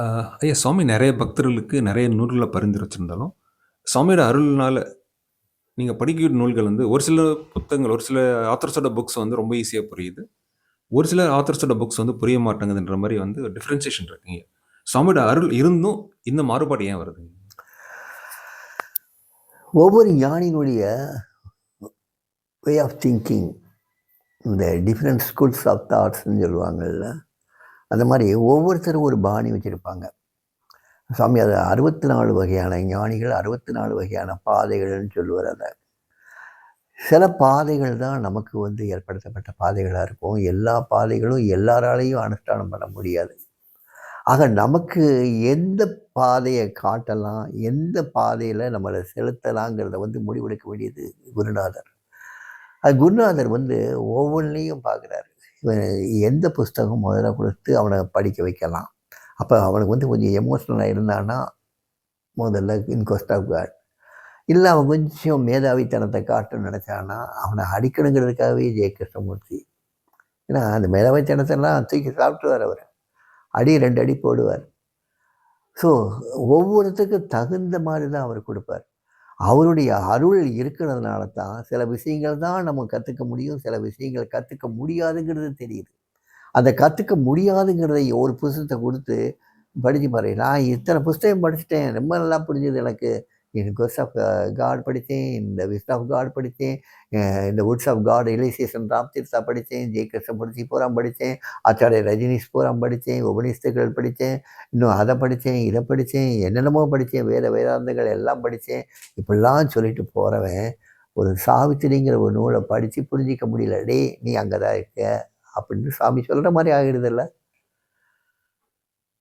ஆ, ஐயா சுவாமி நெறைய பக்தர்களுக்கு நெறைய நூல்கள பரிந்துரைச்சிருந்தாலும், சுவாமியோட அருள்னால நீங்க படிக்கிற நூல்கள் வந்து ஒரு சில புத்தகங்கள், ஒரு சில ஆத்தர்ஸோட புக்ஸ் வந்து ரொம்ப ஈஸியா புரியுது. ஒரு சில ஆத்தர்ஸோட புக்ஸ் வந்து புரிய மாட்டேங்குதுன்ற மாரி வந்து டிஃபரன்சியேஷன் இருக்குங்க. சுவாமியோட அருள் இருந்தும் இந்த மாறுபாடு ஏன் வருதுங்க? ஒவ்வொரு ஞானியினுடைய வே ஆஃப் திங்கிங், இந்த டிஃப்ரெண்ட் ஸ்கூல்ஸ் ஆஃப் தாட்ஸ்ன்னு சொல்லுவாங்கள்ல, அந்த மாதிரி ஒவ்வொருத்தரும் ஒரு பாணி வச்சுருப்பாங்க. சாமி அது 64 வகையான ஞானிகள், 64 வகையான பாதைகள்னு சொல்லுவார் அதை. சில பாதைகள் தான் நமக்கு வந்து ஏற்படுத்தப்பட்ட பாதைகளாக இருக்கும். எல்லா பாதைகளும் எல்லாராலையும் அனுஷ்டானம் பண்ண முடியாது. ஆக நமக்கு எந்த பாதையை காட்டலாம், எந்த பாதையில் நம்மளை செலுத்தலாங்கிறத வந்து முடிவெடுக்க வேண்டியது குருநாதர். அது குருநாதர் வந்து ஒவ்வொன்றிலையும் பார்க்குறாரு. இவன் எந்த புஸ்தகம் முதல்ல கொடுத்து அவனை படிக்க வைக்கலாம். அப்போ அவனுக்கு வந்து கொஞ்சம் எமோஷ்னலாக இருந்தான்னா முதல்ல இன் கொஸ்ட் ஆஃப் காட். இல்லை அவன் கொஞ்சம் மேதாவித்தனத்தை காட்டணும்னு நினச்சான்னா அவனை அடிக்கணுங்கிறதுக்காகவே ஜெய கிருஷ்ணமூர்த்தி. ஏன்னா அந்த மேதாவித்தனத்தெல்லாம் தூக்கி சாப்பிட்டுவார் அவர். அடி 2 அடி போடுவார். ஸோ ஒவ்வொருத்தருக்கும் தகுந்த மாதிரி தான் அவர் கொடுப்பார். அவருடைய அருள் இருக்கிறதுனால தான் சில விஷயங்கள் தான் நம்ம கற்றுக்க முடியும், சில விஷயங்கள் கற்றுக்க முடியாதுங்கிறது தெரியுது. அந்த கற்றுக்க முடியாதுங்கிறத ஒரு புத்தகத்தை கொடுத்து படித்து பாரு. நான் இத்தனை புஸ்தகம் படிச்சுட்டேன், ரொம்ப நல்லா புரிஞ்சுது எனக்கு. கொஸ்ட் ஆஃப் காட் படித்தேன், இந்த விஸ்ட் ஆஃப் காட் படித்தேன், இந்த வுட்ஸ் ஆஃப் காட் ரியலைசேஷன் ராம்தீர்த்தா படித்தேன், ஜெய கிருஷ்ணமூர்த்தி பூராம் படித்தேன், ஆச்சாரிய ரஜினிஷ் பூராம் படித்தேன், உபநிஷத்துக்கள் படித்தேன், இன்னும் அதை படித்தேன், இதை படித்தேன், என்னென்னமோ படித்தேன், வேதாந்தங்கள் எல்லாம் படித்தேன். இப்படிலாம் சொல்லிட்டு போகிறவன் ஒரு சாவித்திரிங்கிற ஒரு நூலை படித்து புரிஞ்சிக்க முடியல. டே நீ அங்கே தான் இருக்க அப்படின்னு சாமி சொல்கிற மாதிரி ஆகிடுதில்ல.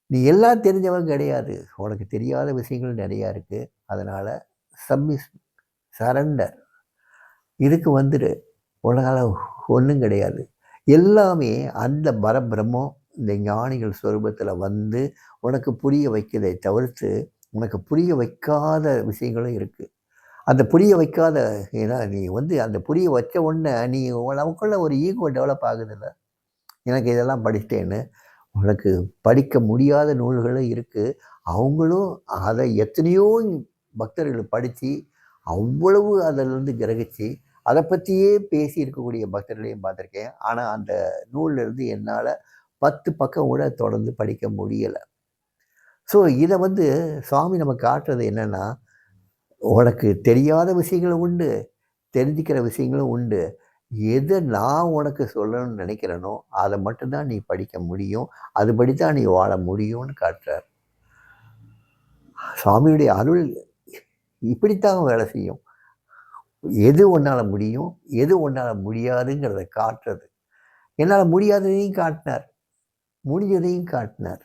நீ எல்லாம் தெரிஞ்சவன் கிடையாது. உனக்கு தெரியாத விஷயங்கள் நிறையா இருக்குது. அதனால் சப்மிஸ், சரண்டர், இதுக்கு வந்துடு. உனக்கால ஒன்றும் கிடையாது. எல்லாமே அந்த பரபிரம்மம் இந்த ஞானிகள் ஸ்வரூபத்தில் வந்து உனக்கு புரிய வைக்கிறதை தவிர்த்து உனக்கு புரிய வைக்காத விஷயங்களும் இருக்குது. அந்த புரிய வைக்காத, ஏன்னா நீ வந்து அந்த புரிய வச்ச உடனே நீ நமக்குள்ள ஒரு ஈகோ டெவலப் ஆகுதில்ல. எனக்கு இதெல்லாம் படிச்சிட்டேன்னு. உனக்கு படிக்க முடியாத நூல்களும் இருக்குது. அவங்களும் அதை எத்தனையோ பக்தர்கள் படித்து அவ்வளவு அதிலிருந்து கிரகிச்சு அதை பற்றியே பேசி இருக்கக்கூடிய பக்தர்களையும் பார்த்துருக்கேன். ஆனால் அந்த நூல்லேருந்து என்னால் 10 பக்கம் கூட தொடர்ந்து படிக்க முடியலை. ஸோ இதை வந்து சுவாமி நம்ம காட்டுறது என்னென்னா, உனக்கு தெரியாத விஷயங்களும் உண்டு, தெரிஞ்சுக்கிற விஷயங்களும் உண்டு. எதை நான் உனக்கு சொல்லணும்னு நினைக்கிறேனோ அதை மட்டும்தான் நீ படிக்க முடியும், அதுபடி தான் நீ வாழ முடியும்னு காட்டுறார். சுவாமியுடைய அருள் இப்படித்தான் வேலை செய்யும். எது உன்னால் முடியும், எது உன்னால் முடியாதுங்கிறத காட்டுறது. என்னால் முடியாததையும் காட்டினார், முடிஞ்சதையும் காட்டினார்.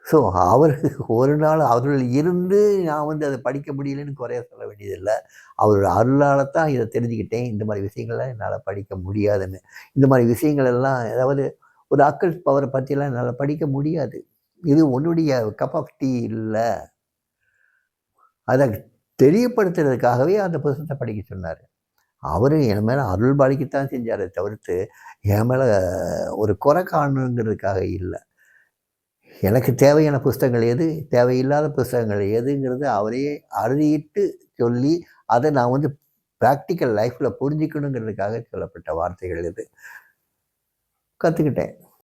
ஸோ அவருக்கு ஒரு நாள் அருள் இருந்து நான் வந்து அதை படிக்க முடியலன்னு குறைய சொல்ல வேண்டியதில்லை. அவரோட அருளால் தான் இதை தெரிஞ்சுக்கிட்டேன். இந்த மாதிரி விஷயங்கள்லாம் என்னால் படிக்க முடியாதுன்னு. இந்த மாதிரி விஷயங்கள் எல்லாம், அதாவது ஒரு அக்கல்ட் பவரை பற்றியெல்லாம் என்னால் படிக்க முடியாது. இது உன்னுடைய கப் ஆஃப் டீ இல்லை. அதை தெரியப்படுத்துறதுக்காகவே அந்த புத்தகத்தை படிக்க சொன்னார். அவரும் என் மேலே அருள் பாலிக்கத்தான் செஞ்சாரே தவிர்த்து என் மேலே ஒரு குறை காணணுங்கிறதுக்காக இல்லை. எனக்கு தேவையான புஸ்தகங்கள் எது, தேவையில்லாத புஸ்தகங்கள் எதுங்கிறது அவரே அறுதியிட்டு சொல்லி அதை நான் வந்து ப்ராக்டிக்கல் லைஃப்பில் புரிஞ்சுக்கணுங்கிறதுக்காக சொல்லப்பட்ட வார்த்தைகள் இது. கற்றுக்கிட்டேன்.